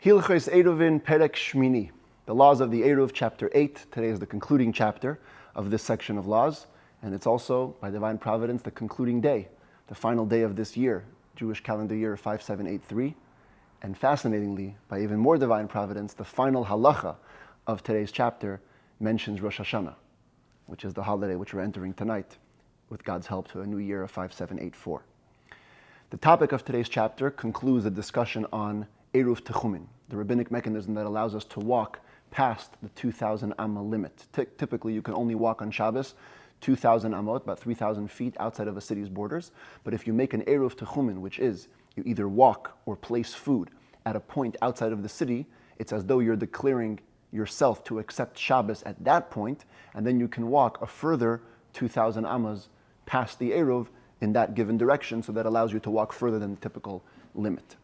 Hilchos Eiruvin Perek Shmini, the laws of the Eiruv, chapter 8. Today is the concluding chapter of this section of laws, and it's also, by divine providence, the concluding day, the final day of this year, Jewish calendar year 5783. And fascinatingly, by even more divine providence, the final halacha of today's chapter mentions Rosh Hashana, which is the holiday which we're entering tonight, with God's help, to a new year of 5784. The topic of today's chapter concludes a discussion on Eiruv Techumin, the rabbinic mechanism that allows us to walk past the 2,000 amma limit. Typically, you can only walk on Shabbos 2,000 amot, about 3,000 feet outside of a city's borders. But if you make an Eiruv Techumin, which is you either walk or place food at a point outside of the city, it's as though you're declaring yourself to accept Shabbos at that point, and then you can walk a further 2,000 ammas past the Eiruv in that given direction, so that allows you to walk further than the typical limit.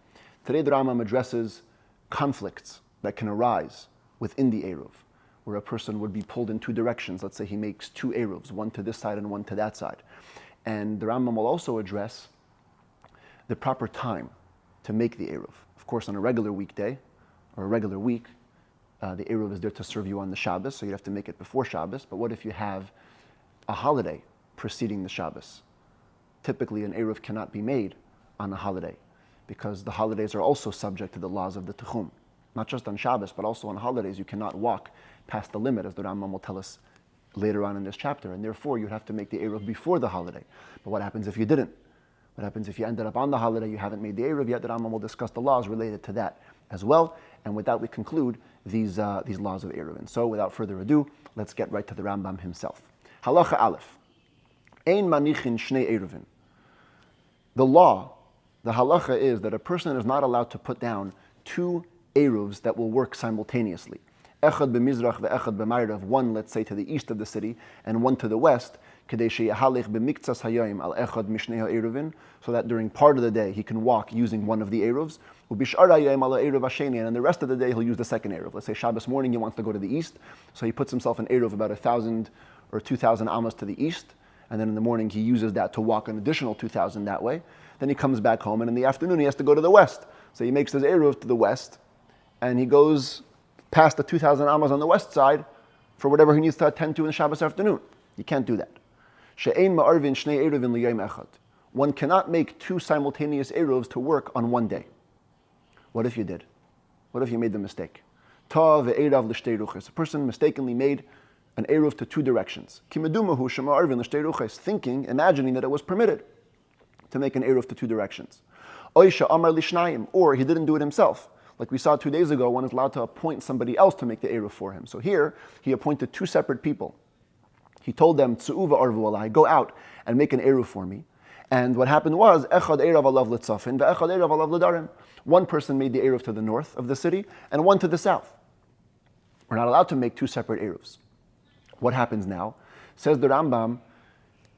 Today, the Rambam addresses conflicts that can arise within the Eiruv, where a person would be pulled in two directions. Let's say he makes two Eiruvs, one to this side and one to that side. And the Rambam will also address the proper time to make the Eiruv. Of course, on a regular weekday or a regular week, the Eiruv is there to serve you on the Shabbos, so you have to make it before Shabbos. But what if you have a holiday preceding the Shabbos? Typically, an Eiruv cannot be made on a holiday, because the holidays are also subject to the laws of the Techum. Not just on Shabbos, but also on holidays, you cannot walk past the limit, as the Rambam will tell us later on in this chapter. And therefore, you'd have to make the Eiruv before the holiday. But what happens if you didn't? What happens if you ended up on the holiday, you haven't made the Eiruv yet? The Rambam will discuss the laws related to that as well. And with that, we conclude these laws of Eiruvin. So without further ado, let's get right to the Rambam himself. Halacha Aleph. Ein manichin shnei Eiruvin. The law, the halacha, is that a person is not allowed to put down two Eiruvs that will work simultaneously. Echad b'mizrach ve'echad b'mayrav, one, let's say, to the east of the city and one to the west, kedei sheyahalech b'miktzas hayayim al echad mishnei Eiruvin, so that during part of the day he can walk using one of the Eiruvs, u'bishar hayayim al Eiruv hasheni, and the rest of the day he'll use the second Eiruv. Let's say Shabbos morning he wants to go to the east, so he puts himself an Eiruv about 1,000 or 2,000 amas to the east, and then in the morning he uses that to walk an additional 2,000 that way. Then he comes back home, and in the afternoon he has to go to the west. So he makes his Eiruv to the west, and he goes past the 2,000 amas on the west side for whatever he needs to attend to in the Shabbos afternoon. You can't do that. She'ein ma'arvin shnei Eiruvin liyom echad. One cannot make two simultaneous Eiruvs to work on one day. What if you did? What if you made the mistake? Ta ve'erav l'shtei ruches. A person mistakenly made an Eiruv to two directions. Kimedumahu shema'arvin l'shtei ruches, thinking, imagining that it was permitted to make an Eiruv to two directions. Oisha amar lishnayim, or he didn't do it himself. Like we saw 2 days ago, one is allowed to appoint somebody else to make the Eiruv for him. So here, he appointed two separate people. He told them, Tsu'uva arvu alai, go out and make an Eiruv for me. And what happened was, Echad Eirav alav litzafin, ve'echad Eirav alav lidarim. One person made the Eiruv to the north of the city, and one to the south. We're not allowed to make two separate Eiruvs. What happens now? Says the Rambam,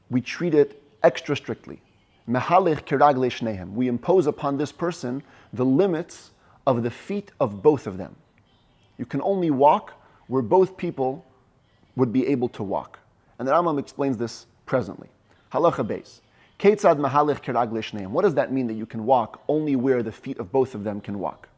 we treat it extra strictly. Mehalech kiragle shnehem. We impose upon this person the limits of the feet of both of them. You can only walk where both people would be able to walk. And the Rambam explains this presently. Halacha beis. Ketzad mehalech kiragle shnehem. What does that mean, that you can walk only where the feet of both of them can walk?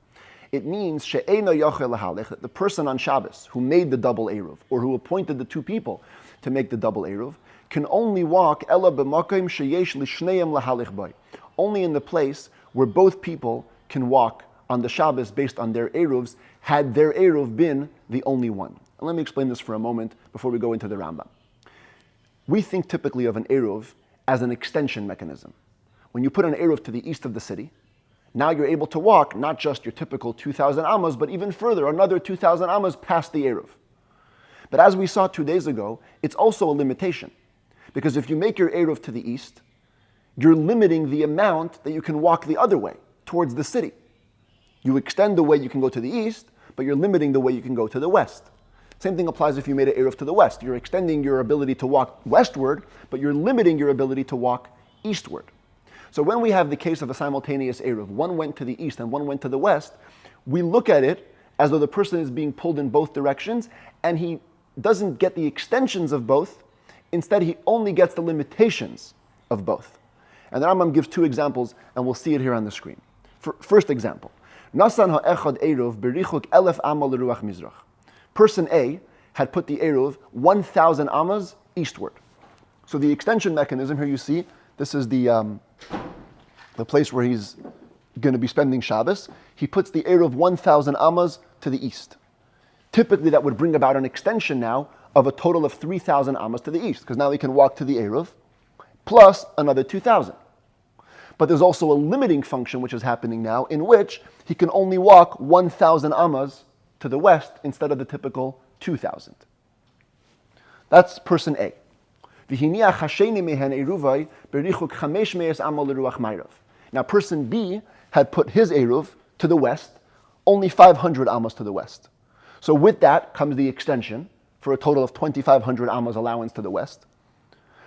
It means she'eino yochel lahalech, that the person on Shabbos who made the double Eiruv, or who appointed the two people to make the double Eiruv, can only walk ela b'makom sheyesh lishneim lahalech bay, only in the place where both people can walk on the Shabbos based on their Eiruvs, had their Eiruv been the only one. And let me explain this for a moment before we go into the Rambam. We think typically of an Eiruv as an extension mechanism. When you put an Eiruv to the east of the city, now you're able to walk not just your typical 2,000 amas, but even further, another 2,000 amas past the Eiruv. But as we saw 2 days ago, it's also a limitation. Because if you make your Eiruv to the east, you're limiting the amount that you can walk the other way, towards the city. You extend the way you can go to the east, but you're limiting the way you can go to the west. Same thing applies if you made an Eiruv to the west. You're extending your ability to walk westward, but you're limiting your ability to walk eastward. So when we have the case of a simultaneous Eiruv, one went to the east and one went to the west, we look at it as though the person is being pulled in both directions, and he doesn't get the extensions of both. Instead, he only gets the limitations of both. And the Rambam gives two examples, and we'll see it here on the screen. First example, Nasan ha'echad Eiruv berichuk 1,000 amma l'ruach mizrach. Person A had put the Eiruv 1,000 ammas eastward. So the extension mechanism, here you see, this is the place where he's going to be spending Shabbos. He puts the Eiruv 1,000 ammas to the east. Typically that would bring about an extension now of a total of 3,000 ammas to the east, because now he can walk to the Eiruv, plus another 2,000. But there's also a limiting function which is happening now, in which he can only walk 1,000 ammas to the west instead of the typical 2,000. That's person A. Now person B had put his Eiruv to the west, only 500 ammas to the west. So with that comes the extension for a total of 2,500 ammas allowance to the west,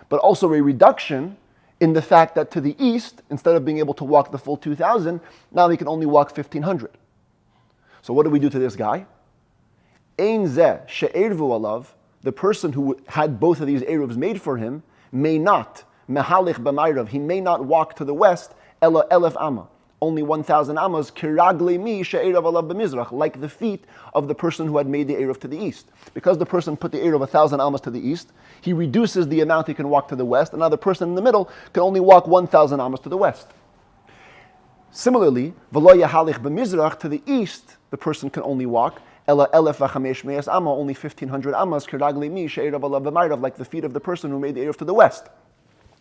but also a reduction in the fact that to the east, instead of being able to walk the full 2,000, now he can only walk 1,500. So what do we do to this guy? Ein zeh she'ervu alav, the person who had both of these Eiruvs made for him, may not, mehalich b'mayrav, he may not walk to the west, ela 1,000 amma, only 1,000 ammas, kiragle mi she'erav alav b'mizrach, like the feet of the person who had made the Eiruv to the east. Because the person put the Eiruv 1,000 ammas to the east, he reduces the amount he can walk to the west, and now the person in the middle can only walk 1,000 ammas to the west. Similarly, v'lo yahalich b'mizrach, to the east, the person can only walk ela 1,500 amma, only 1,500 ammas, kiragli mi she'erav alav b'mayrav, like the feet of the person who made the Eiruv to the west.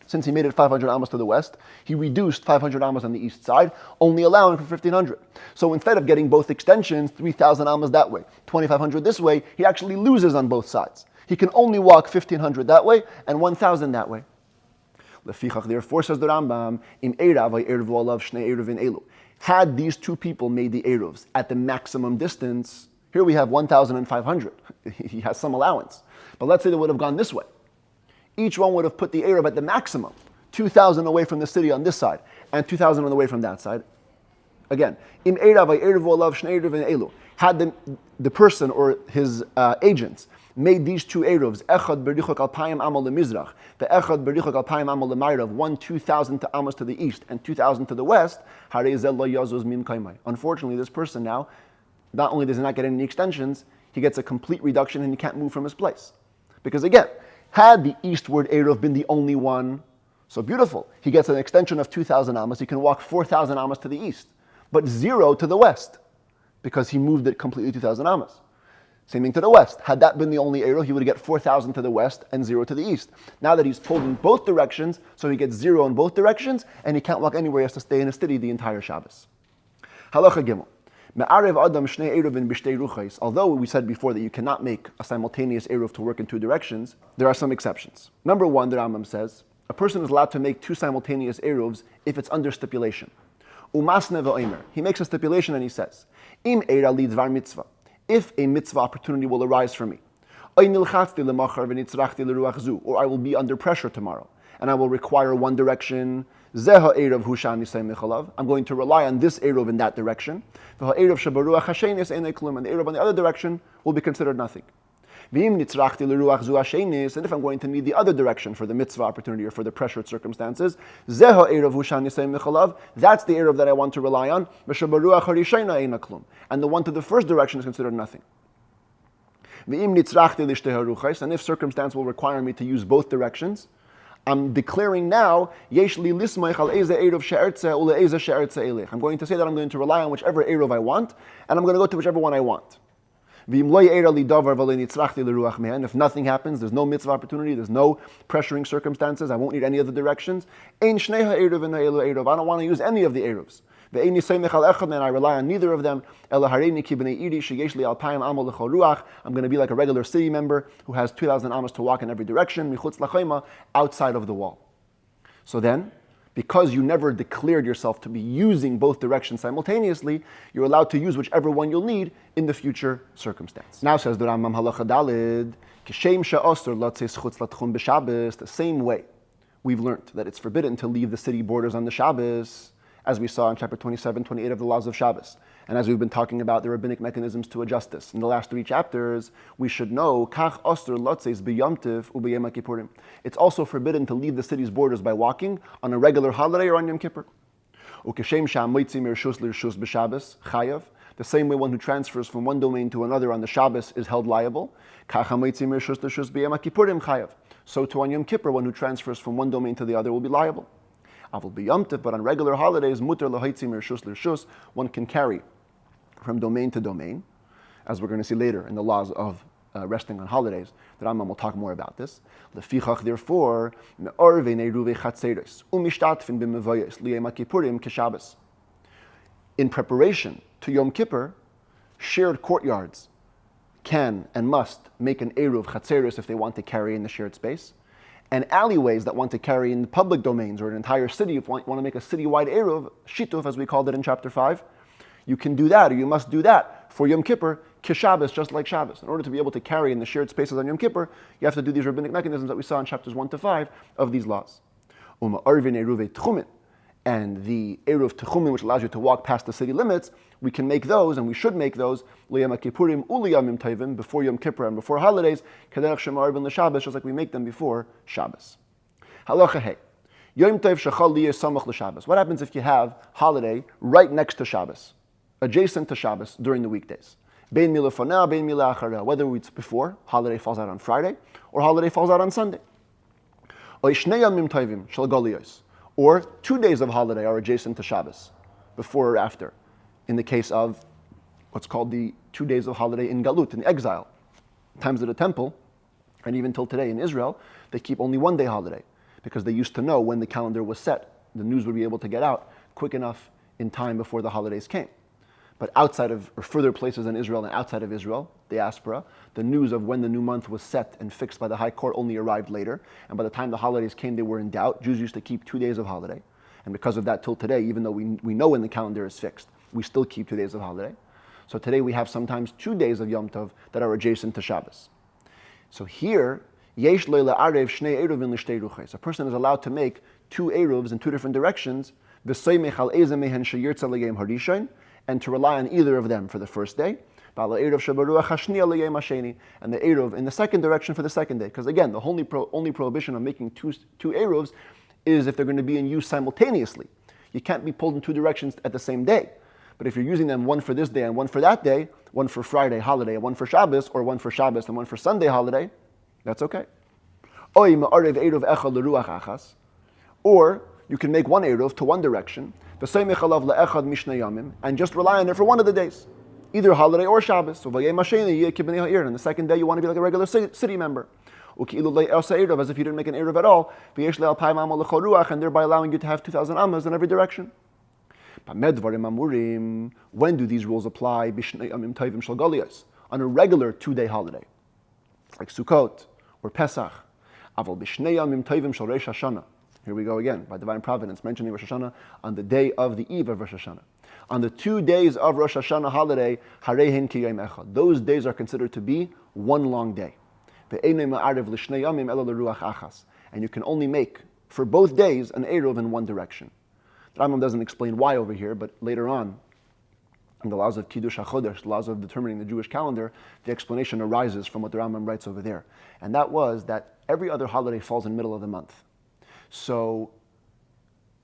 Since he made it 500 ammas to the west, he reduced 500 ammas on the east side, only allowing for 1,500. So instead of getting both extensions, 3,000 ammas that way, 2,500 this way, he actually loses on both sides. He can only walk 1,500 that way and 1,000 that way. Lefichach, therefore, says the Rambam, im eirav ha'eruv alav shnei Eiruvin elu. Had these two people made the Eiruvs at the maximum distance, here we have 1,500. He has some allowance. But let's say they would have gone this way. Each one would have put the Eiruv at the maximum, 2,000 away from the city on this side, and 2,000 away from that side. Again, im eirav ha'eruv alav shnei Eiruvin elu. Had the person or his agents made these two Eiruvs, echad berichuk alpayim amal lemizrach, the echad berichuk alpayim amal lemayrav, 2,000 ammas to the east and 2,000 to the west, harei zeh lo yazuz min kaimai. Unfortunately, this person now, not only does he not get any extensions, he gets a complete reduction and he can't move from his place. Because again, had the eastward Eiruv been the only one, so beautiful, he gets an extension of 2,000 ammas, he can walk 4,000 ammas to the east, but 0 to the west, because he moved it completely 2,000 ammas. Same thing to the west. Had that been the only Eiruv, he would get 4,000 to the west and 0 to the east. Now that he's pulled in both directions, so he gets 0 in both directions, and he can't walk anywhere, he has to stay in a city the entire Shabbos. Halacha Gimel. Although we said before that you cannot make a simultaneous Eiruv to work in two directions, there are some exceptions. Number one, the Rambam says, a person is allowed to make two simultaneous Eiruvs if it's under stipulation. Umasne ve'omer. He makes a stipulation and he says, Im eira li dvar mitzvah. If a mitzvah opportunity will arise for me, or I will be under pressure tomorrow, and I will require one direction, I'm going to rely on this Eiruv in that direction, and the Eiruv on the other direction will be considered nothing. And if I'm going to need the other direction for the mitzvah opportunity or for the pressured circumstances, that's the Eiruv that I want to rely on, and the one to the first direction is considered nothing. And if circumstance will require me to use both directions, I'm declaring now, I'm going to say that I'm going to rely on whichever Eiruv I want, and I'm going to go to whichever one I want. And if nothing happens, there's no mitzvah opportunity, there's no pressuring circumstances, I won't need any of the directions. I don't want to use any of the Eiruvs. And I rely on neither of them. I'm going to be like a regular city member who has 2,000 ammas to walk in every direction, outside of the wall. So then, because you never declared yourself to be using both directions simultaneously, you're allowed to use whichever one you'll need in the future circumstance. Now says the Rambam halacha dalid, the same way we've learned that it's forbidden to leave the city borders on the Shabbos, as we saw in chapter 27, 28 of the Laws of Shabbos. And as we've been talking about the rabbinic mechanisms to adjust this. In the last 3 chapters, we should know, it's also forbidden to leave the city's borders by walking on a regular holiday or on Yom Kippur. Ukeshem sha'amoitzi mirshus l'rshus b'Shabbos chayav. The same way one who transfers from one domain to another on the Shabbos is held liable. Kach hamoitzi mirshus l'rshus b'Yom Kippurim chayav. So too on Yom Kippur, one who transfers from one domain to the other will be liable. Avol b'Yom Tov, but on regular holidays, muter l'hoitzi mirshus l'rshus, one can carry from domain to domain, as we're going to see later in the laws of resting on holidays. The Rambam will talk more about this. Lefichach, therefore, me'orvei Eiruvei chatzeros u'mishtatfin b'mevoyos liyom kippurim k'Shabbos. In preparation to Yom Kippur, shared courtyards can and must make an Eiruv chatzeros if they want to carry in the shared space, and alleyways that want to carry in public domains or an entire city, if you want to make a city-wide Eiruv, shituf as we called it in chapter 5, you can do that, or you must do that for Yom Kippur, Shabbos, just like Shabbos. In order to be able to carry in the shared spaces on Yom Kippur, you have to do these rabbinic mechanisms that we saw in chapters 1 to 5 of these laws. And the Eiruv Techumin, which allows you to walk past the city limits, we can make those, and we should make those, Liyam Kippurim Uliyamim Tovim, before Yom Kippur and before holidays, Kaderach Shema Arvin L'Shabbos, just like we make them before Shabbos. Halacha Hey. Yom Tov Shechal Liyeh Samach L'Shabbos. What happens if you have holiday right next to Shabbos, adjacent to Shabbos during the weekdays? Bein milafana, bein milachareh. Whether it's before, holiday falls out on Friday, or holiday falls out on Sunday. Or 2 days of holiday are adjacent to Shabbos, before or after. In the case of what's called the 2 days of holiday in Galut, in exile. Times of the temple, and even till today in Israel, they keep only 1 day holiday, because they used to know when the calendar was set. The news would be able to get out quick enough in time before the holidays came. But outside of, or further places in Israel and outside of Israel, diaspora, the news of when the new month was set and fixed by the High Court only arrived later. And by the time the holidays came, they were in doubt. Jews used to keep 2 days of holiday. And because of that, till today, even though we know when the calendar is fixed, we still keep 2 days of holiday. So today we have sometimes 2 days of Yom Tov that are adjacent to Shabbos. So here, yesh lo la'arev shnei Eiruvin l'shtei ruches. A person is allowed to make 2 Eiruvs in 2 different directions, v'soymech al eze mehen sheyirtza l'yom harishon, and to rely on either of them for the first day, and the Eiruv in the second direction for the second day. Because again, the only prohibition of making two Eiruvs is if they're going to be in use simultaneously. You can't be pulled in 2 directions at the same day. But if you're using them one for this day and one for that day, one for Friday holiday, one for Shabbos, or one for Shabbos and one for Sunday holiday, that's okay. Or you can make 1 Eiruv to 1 direction, and just rely on it for 1 of the days, either holiday or Shabbos. And the second day you want to be like a regular city member, as if you didn't make an Eiruv at all, and thereby allowing you to have 2,000 amas in every direction. When do these rules apply? On a regular 2-day holiday, like Sukkot or Pesach. Here we go again, by divine providence, mentioning Rosh Hashana on the day of the eve of Rosh Hashana. On the 2 days of Rosh Hashana holiday, those days are considered to be 1 long day. And you can only make, for both days, an Eiruv in 1 direction. The Rambam doesn't explain why over here, but later on, in the laws of Kiddush HaChodesh, the laws of determining the Jewish calendar, the explanation arises from what the Rambam writes over there. And that was that every other holiday falls in the middle of the month. So,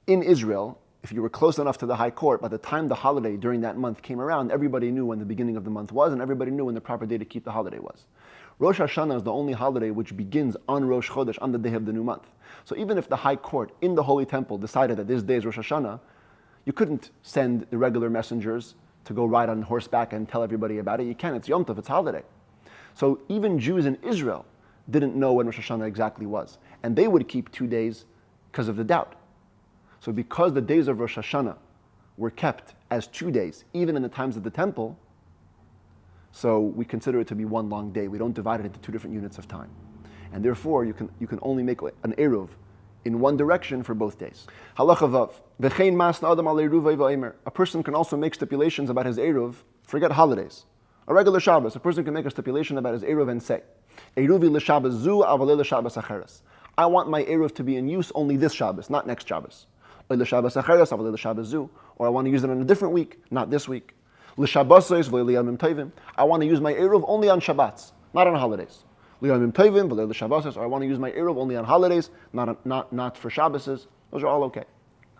in Israel, if you were close enough to the High Court, by the time the holiday during that month came around, everybody knew when the beginning of the month was, and everybody knew when the proper day to keep the holiday was. Rosh Hashana is the only holiday which begins on Rosh Chodesh, on the day of the new month. So even if the High Court in the Holy Temple decided that this day is Rosh Hashana, you couldn't send the regular messengers to go ride on horseback and tell everybody about it. You can't, it's Yom Tov, it's holiday. So even Jews in Israel didn't know when Rosh Hashana exactly was. And they would keep 2 days because of the doubt. So because the days of Rosh Hashanah were kept as 2 days, even in the times of the temple, so we consider it to be 1 long day. We don't divide it into 2 different units of time. And therefore, you can only make an Eiruv in 1 direction for both days. Halacha vav. V'chein masna adam al Eiruvay v'omer. A person can also make stipulations about his Eiruv. Forget holidays. A regular Shabbos, a person can make a stipulation about his Eiruv and say, Eiruvi l'Shabbos zu, avalei l'Shabbos Shacharis. I want my Eiruv to be in use only this Shabbos, not next Shabbos. Or l'Shabbos Shacharis, avalei l'Shabbos zu. Or I want to use it on a different week, not this week. L'Shabbosos v'lei yamim tovim. I want to use my Eiruv only on Shabbats, not on holidays. L'yamim tovim v'lei l'Shabbosos. Or I want to use my Eiruv only on holidays, not for Shabbos. Those are all okay.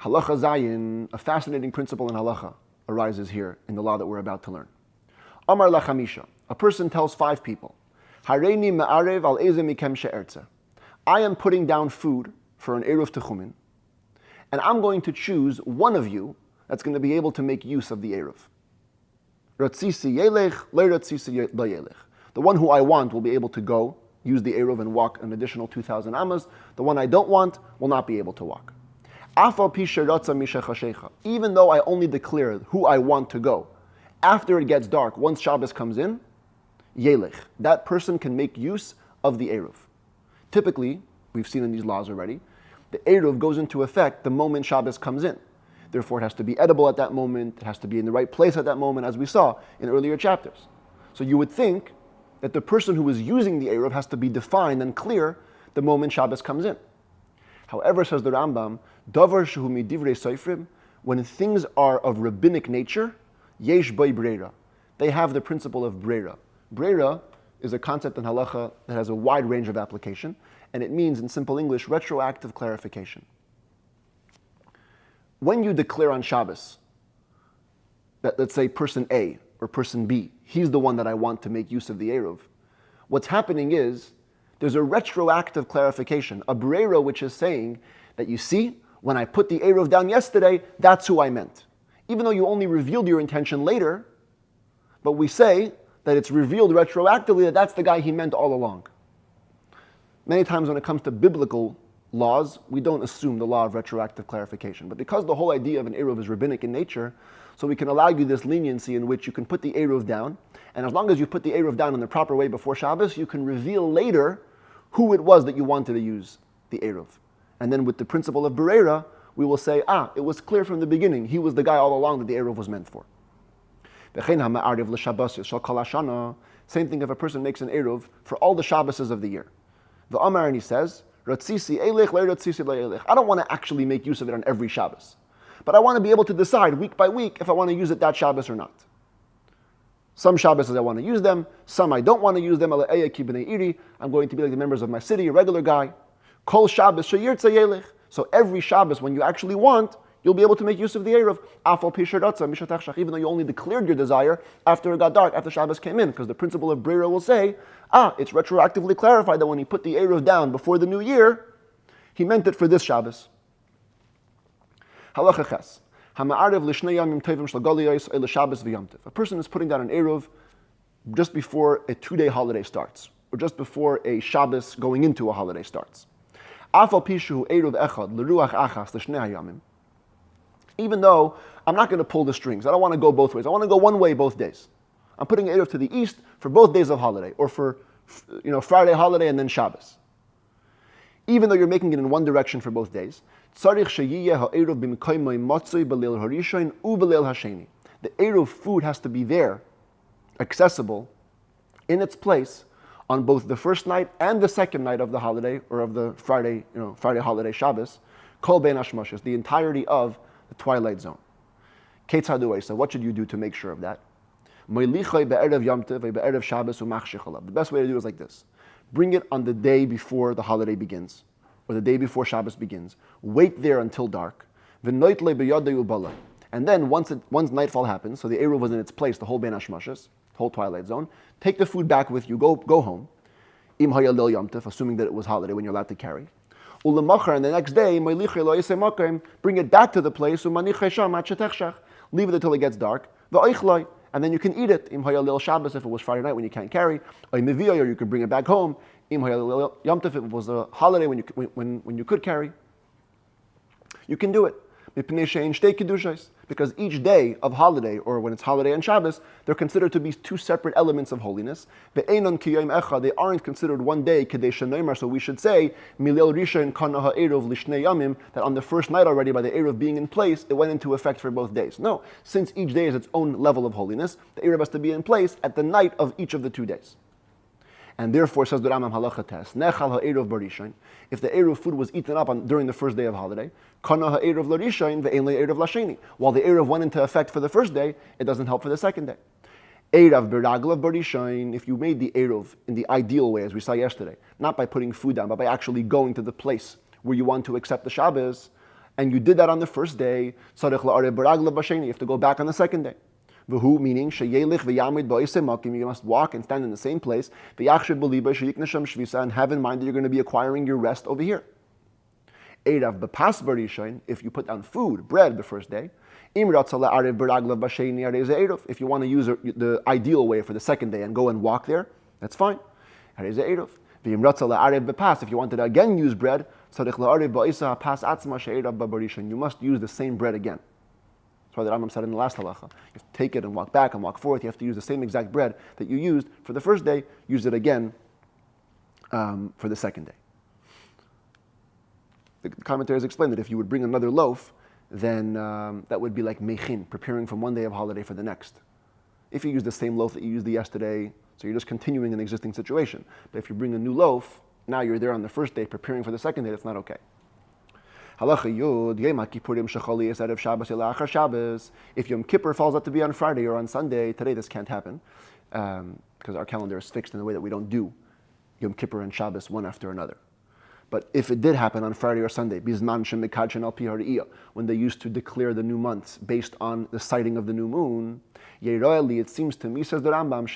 Halacha Zayin, a fascinating principle in halacha, arises here in the law that we're about to learn. Amar lachamisha, a person tells 5 people, Hareini ma'arev al eze mikem she'ertze. I am putting down food for an Eruv techumin, and I'm going to choose one of you that's going to be able to make use of the Eruv. Ratzisi yelech, le ratzisi lo yelech. The one who I want will be able to go, use the Eruv and walk an additional 2,000 amas. The one I don't want will not be able to walk. Even though I only declare who I want to go, after it gets dark, once Shabbos comes in, yelech, that person can make use of the Eruv. Typically, we've seen in these laws already, the Eruv goes into effect the moment Shabbos comes in. Therefore, it has to be edible at that moment, it has to be in the right place at that moment, as we saw in earlier chapters. So you would think that the person who is using the Eruv has to be defined and clear the moment Shabbos comes in. However, says the Rambam, davar shehu midivrei soifrim, when things are of rabbinic nature, yesh bei breira. They have the principle of breira. Breira is a concept in halacha that has a wide range of application, and it means, in simple English, retroactive clarification. When you declare on Shabbos that, let's say, person A or person B, he's the one that I want to make use of the Eruv, what's happening is there's a retroactive clarification, a breira which is saying that, you see, when I put the Eruv down yesterday, that's who I meant. Even though you only revealed your intention later, but we say that it's revealed retroactively that that's the guy he meant all along. Many times when it comes to biblical laws, we don't assume the law of retroactive clarification. But because the whole idea of an Eruv is rabbinic in nature, so we can allow you this leniency in which you can put the Eruv down, and as long as you put the Eruv down in the proper way before Shabbos, you can reveal later who it was that you wanted to use the Eruv. And then with the principle of Bereira, we will say, it was clear from the beginning, he was the guy all along that the Eruv was meant for. Same thing if a person makes an Eruv for all the Shabboses of the year. The Amar, and he says, I don't want to actually make use of it on every Shabbos, but I want to be able to decide week by week if I want to use it that Shabbos or not. Some Shabbos I want to use them, some I don't want to use them. I'm going to be like the members of my city, a regular guy. Kol Shabbos sheyirtza yelech. So every Shabbos, when you actually want, you'll be able to make use of the Eruv. Even though you only declared your desire after it got dark, after Shabbos came in, because the principle of Breira will say, it's retroactively clarified that when he put the Eruv down before the new year, he meant it for this Shabbos. Halacha ches. A person is putting down an Eruv just before a 2-day holiday starts, or just before a Shabbos going into a holiday starts. Even though I'm not going to pull the strings, I don't want to go both ways. I want to go one way both days. I'm putting Eruv to the east for both days of holiday, or for Friday holiday and then Shabbos. Even though you're making it in one direction for both days, the Eruv food has to be there, accessible, in its place, on both the first night and the second night of the holiday, or of the Friday holiday Shabbos, kol bein hashmashos, the entirety of the twilight zone. So what should you do to make sure of that? The best way to do it is like this. Bring it on the day before the holiday begins, or the day before Shabbos begins. Wait there until dark. And then once nightfall happens, so the Eruv was in its place, the whole bein hashmashos, the whole twilight zone, take the food back with you, go home, assuming that it was holiday when you're allowed to carry. And the next day, bring it back to the place, leave it until it gets dark, and then you can eat it, if it was Friday night when you can't carry, or you can bring it back home, if it was a holiday when you could carry. You can do it. Because each day of holiday, or when it's holiday and Shabbos, they're considered to be two separate elements of holiness. They aren't considered one day, so we should say, that on the first night already, by the Eruv being in place, it went into effect for both days. No, since each day is its own level of holiness, the Eruv has to be in place at the night of each of the 2 days. And therefore, says the Rambam halacha test, nechal ha'eruv barishain, if the Eruv food was eaten up during the first day of holiday, kana ha'eruv larishain ve'ein le'eruv lasheni. While the Eruv went into effect for the first day, it doesn't help for the second day. Eirav beraglav barishain, if you made the Eruv in the ideal way, as we saw yesterday, not by putting food down, but by actually going to the place where you want to accept the Shabbos, and you did that on the first day, you have to go back on the second day. V'hu, meaning, you must walk and stand in the same place, and have in mind that you're going to be acquiring your rest over here. If you put down food, bread, the first day, if you want to use the ideal way for the second day and go and walk there, that's fine. If you wanted to again use bread, you must use the same bread again. That's why the Rambam said in the last halacha, you have to take it and walk back and walk forth. You have to use the same exact bread that you used for the first day, use it again for the second day. The commentaries explain that if you would bring another loaf, then that would be like mechin, preparing from one day of holiday for the next. If you use the same loaf that you used yesterday, so you're just continuing an existing situation. But if you bring a new loaf, now you're there on the first day preparing for the second day, that's not okay. Halacha Yud, Yom Kippurim Shechali is Erev Shabbos Elachar Shabbos. If Yom Kippur falls out to be on Friday or on Sunday, today this can't happen because our calendar is fixed in the way that we don't do Yom Kippur and Shabbos one after another. But if it did happen on Friday or Sunday, when they used to declare the new months based on the sighting of the new moon, it seems to me, says the Rambam,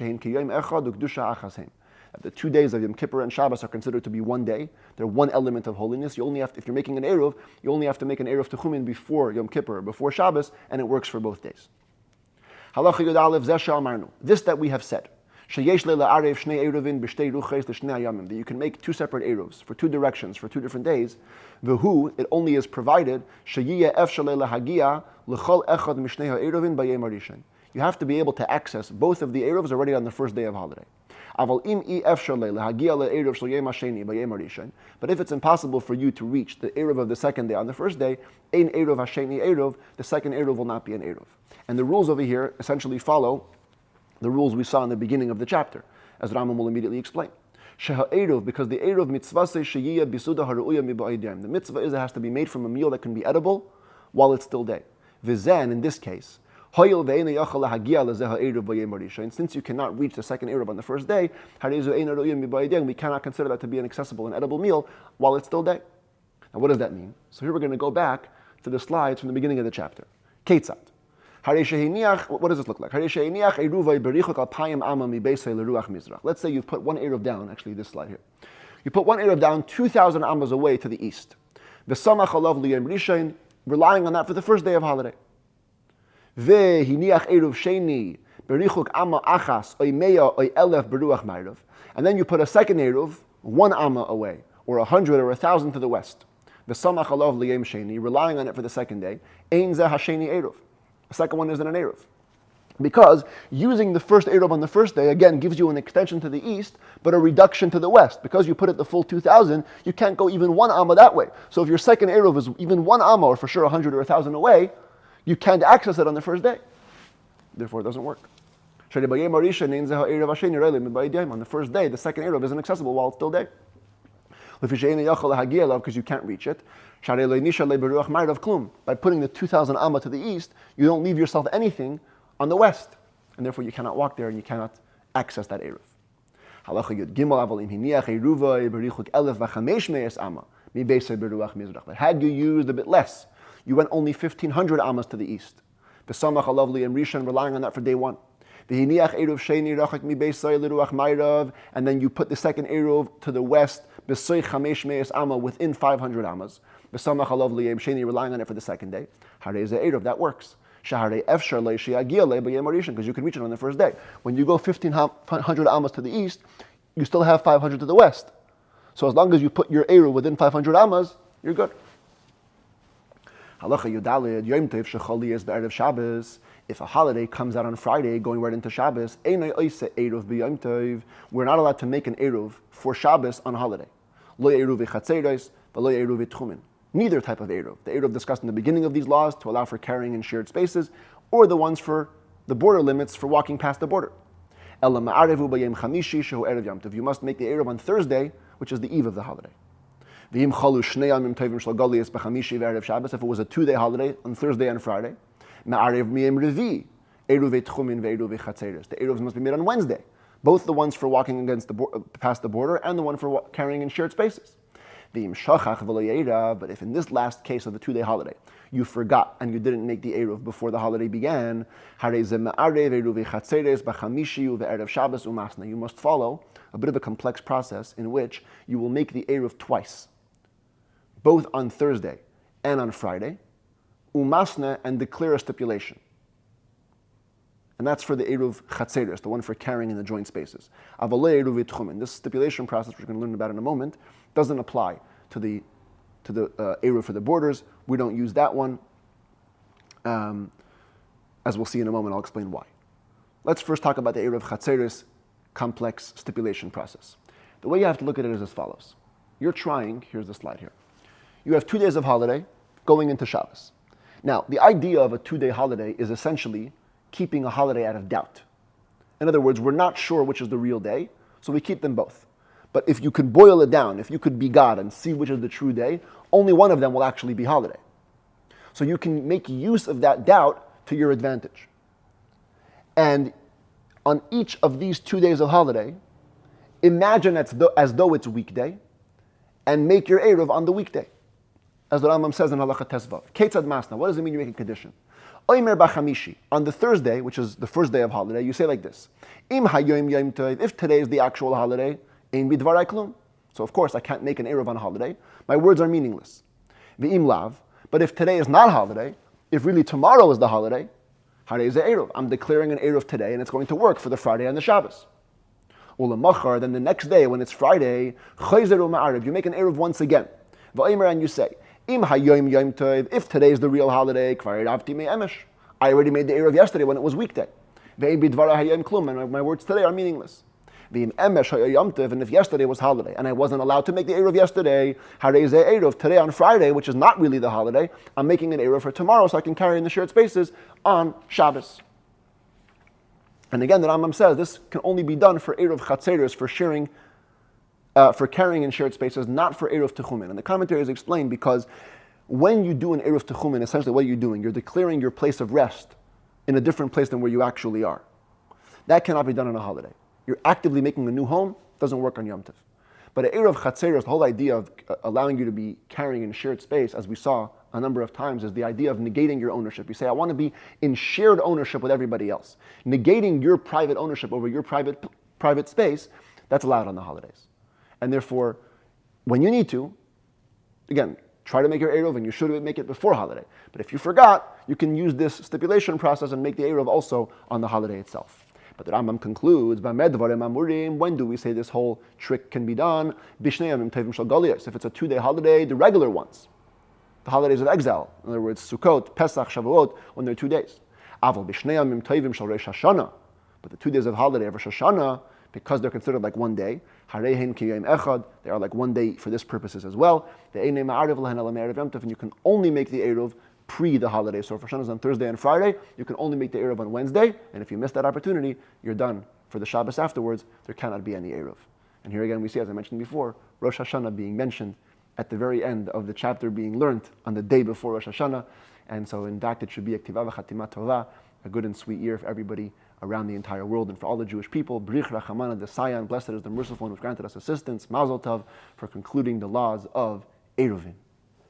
that the 2 days of Yom Kippur and Shabbos are considered to be one day. They're one element of holiness. You only have to, if you're making an Eiruv, you only have to make an Eiruv Techumin before Yom Kippur, before Shabbos, and it works for both days. Halacha Yud Aleph Zeh she'amarnu. This that we have said. That you can make two separate Eiruvs for two directions, for 2 different days. V'hu, it only is provided you have to be able to access both of the Eiruvs already on the first day of holiday. But if it's impossible for you to reach the Eiruv of the second day on the first day, ein Eiruv hasheni Eiruv, the second Eiruv will not be an Eiruv. And the rules over here essentially follow the rules we saw in the beginning of the chapter, as Rambam will immediately explain. Because the Eiruv mitzvah says the mitzvah is it has to be made from a meal that can be edible while it's still day. V'zen, in this case, and since you cannot reach the second Eiruv on the first day, we cannot consider that to be an accessible and edible meal while it's still day. Now what does that mean? So here we're going to go back to the slides from the beginning of the chapter. Ketzat. What does this look like? Let's say you put one Eiruv down, actually this slide here. You put one Eiruv down 2,000 amas away to the east. Relying on that for the first day of holiday. And then you put a second Eiruv, 1 amma away, or 100 or 1,000 to the west. Relying on it for the second day. The second one isn't an Eiruv. Because using the first Eiruv on the first day, again, gives you an extension to the east, but a reduction to the west. Because you put it the full 2,000, you can't go even 1 amma that way. So if your second Eiruv is even 1 amma, or for sure 100 or 1,000 away, you can't access it on the first day. Therefore, it doesn't work. On the first day, the second Eiruv isn't accessible while it's still day. Because you can't reach it. By putting the 2,000 amma to the east, you don't leave yourself anything on the west. And therefore, you cannot walk there and you cannot access that Eiruv. But had you used a bit less, you went only 1,500 amas to the east. The Samach Alavli and Rishon relying on that for day one. And then you put the second Eiruv to the west, within 500 amas. The Samach Alavli and Sheni relying on it for the second day. That works. Because you can reach it on the first day. When you go 1,500 amas to the east, you still have 500 to the west. So as long as you put your Eiruv within 500 amas, you're good. Halacha Yudalid, Yom Tov Shechali is the Erev Shabbos. If a holiday comes out on Friday, going right into Shabbos, we're not allowed to make an Eiruv for Shabbos on holiday. Lo Eiruv Chatzeros, but lo Eiruv Tchumen. Neither type of Eiruv. The Eiruv discussed in the beginning of these laws to allow for carrying in shared spaces, or the ones for the border limits for walking past the border. You must make the Eiruv on Thursday, which is the eve of the holiday. If it was a 2-day holiday on Thursday and Friday, the Eiruvs must be made on Wednesday, both the ones for walking past the border and the one for carrying in shared spaces. But if in this last case of the 2-day holiday, you forgot and you didn't make the Eiruv before the holiday began, you must follow a bit of a complex process in which you will make the Eiruv twice, both on Thursday and on Friday, umasna, and declare a stipulation. And that's for the Eiruv Chatzeres, the one for carrying in the joint spaces. This stipulation process, which we're going to learn about in a moment, doesn't apply to the Eiruv for the borders. We don't use that one. As we'll see in a moment, I'll explain why. Let's first talk about the Eiruv Chatzeres complex stipulation process. The way you have to look at it is as follows. You're trying, here's the slide here. You have 2 days of holiday going into Shabbos. Now, the idea of a 2-day holiday is essentially keeping a holiday out of doubt. In other words, we're not sure which is the real day, so we keep them both. But if you could boil it down, if you could be God and see which is the true day, only one of them will actually be holiday. So you can make use of that doubt to your advantage. And on each of these 2 days of holiday, imagine as though it's weekday, and make your Eiruv on the weekday. As the Rambam says in Halacha Tesvav. Ketzad Masna, what does it mean you make a condition? Oimer b'chamishi, on the Thursday, which is the first day of holiday, you say like this: Im hayoim yom tov, if today is the actual holiday, ein bidvarai klum. So of course I can't make an Eiruv on a holiday. My words are meaningless. V'im lav, but if today is not holiday, if really tomorrow is the holiday, harei ze Eiruv. I'm declaring an Eiruv today, and it's going to work for the Friday and the Shabbos. Ulamachar, then the next day when it's Friday, chayzeru ma'ariv, you make an Eiruv once again. V'oimer, and you say, Im hayoim yom tov, if today is the real holiday, kvar eravti me'emesh. I already made the Eiruv yesterday when it was weekday. Ve'im bidvara hayoim klum, and my words today are meaningless. Ve'im emesh hayoim tov, and if yesterday was holiday, and I wasn't allowed to make the Eiruv yesterday, harei ze Eiruv, today on Friday, which is not really the holiday, I'm making an Eiruv for tomorrow so I can carry in the shared spaces on Shabbos. And again, the Rambam says this can only be done for Eiruv Chatzeres, for sharing, for carrying in shared spaces, not for Eiruv Techumin. And the commentary is explained because when you do an Eiruv Techumin, essentially what are you doing? You're declaring your place of rest in a different place than where you actually are. That cannot be done on a holiday. You're actively making a new home, doesn't work on Yom Tov. But an Eiruv Chatzeres, the whole idea of allowing you to be carrying in shared space, as we saw a number of times, is the idea of negating your ownership. You say, I want to be in shared ownership with everybody else. Negating your private ownership over your private space, that's allowed on the holidays. And therefore, when you need to, again, try to make your Eiruv, and you should make it before holiday. But if you forgot, you can use this stipulation process and make the Eiruv also on the holiday itself. But the Rambam concludes, when do we say this whole trick can be done? If it's a 2-day holiday, the regular ones, the holidays of exile, in other words, Sukkot, Pesach, Shavuot, when they're 2 days. But the 2 days of holiday of Rosh Hashana, because they're considered like 1 day, they are like 1 day for this purposes as well. And you can only make the Eiruv pre the holiday. So if Rosh Hashanah is on Thursday and Friday, you can only make the Eiruv on Wednesday, and if you miss that opportunity, you're done. For the Shabbos afterwards, there cannot be any Eiruv. And here again we see, as I mentioned before, Rosh Hashanah being mentioned at the very end of the chapter, being learned on the day before Rosh Hashanah. And so in fact it should be a k'tivah v'chatima tova, a good and sweet year for everybody around the entire world and for all the Jewish people. Brich Rachamana Desayan, blessed is the merciful one who granted us assistance. Mazel Tov for concluding the laws of Eiruvin.